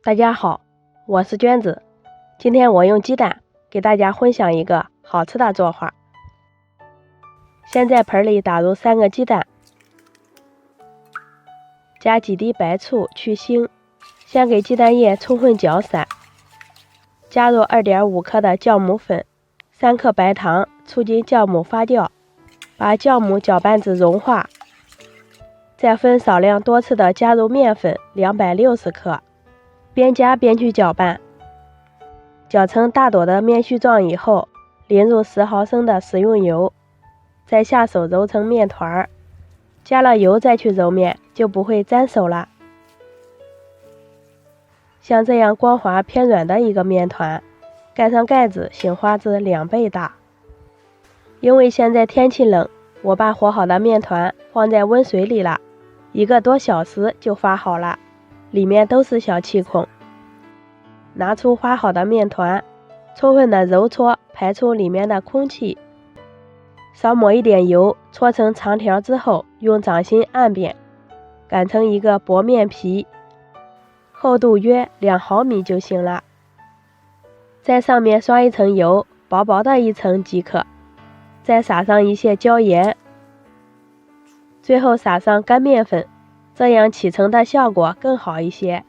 大家好，我是娟子。今天我用鸡蛋给大家分享一个好吃的做法。先在盆里打入3个鸡蛋，加几滴白醋去腥，先给鸡蛋液充分搅散，加入 2.5 克的酵母粉、3克白糖，促进酵母发酵，把酵母搅拌至融化，再分少量多次的加入面粉260克，边加边去搅拌，搅成大朵的面絮状以后，淋入10毫升的食用油，再下手揉成面团，加了油再去揉面，就不会粘手了。像这样光滑偏软的一个面团，盖上盖子，醒发至2倍大。因为现在天气冷，我把和好的面团放在温水里了，1个多小时就发好了，里面都是小气孔。拿出发好的面团，充分的揉搓，排出里面的空气，少抹一点油，搓成长条之后，用掌心按扁，擀成一个薄面皮，厚度约2毫米就行了。在上面刷一层油，薄薄的一层即可，再撒上一些椒盐，最后撒上干面粉，这样起层的效果更好一些。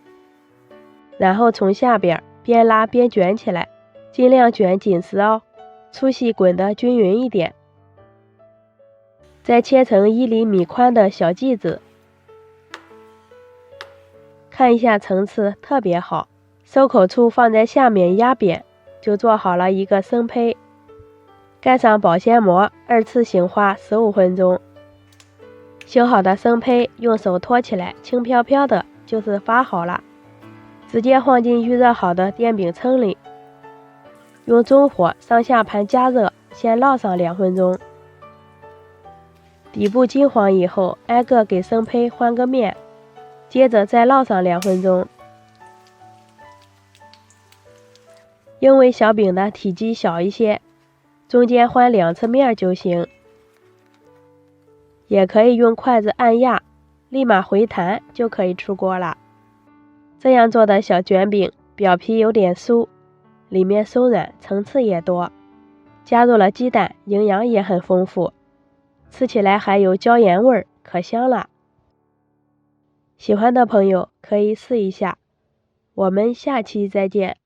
然后从下边边拉边卷起来，尽量卷紧实哦，粗细滚得均匀一点。再切成1厘米宽的小剂子，看一下层次特别好，收口处放在下面压扁，就做好了一个生胚。盖上保鲜膜，2次醒发15分钟。醒好的生胚用手托起来，轻飘飘的，就是发好了。直接放进预热好的电饼铛里，用中火上下盘加热，先烙上2分钟。底部金黄以后，挨个给生胚换个面，接着再烙上2分钟。因为小饼的体积小一些，中间换2次面就行。也可以用筷子按压，立马回弹就可以出锅了。这样做的小卷饼，表皮有点酥，里面松软，层次也多，加入了鸡蛋，营养也很丰富，吃起来还有椒盐味儿，可香了。喜欢的朋友可以试一下，我们下期再见。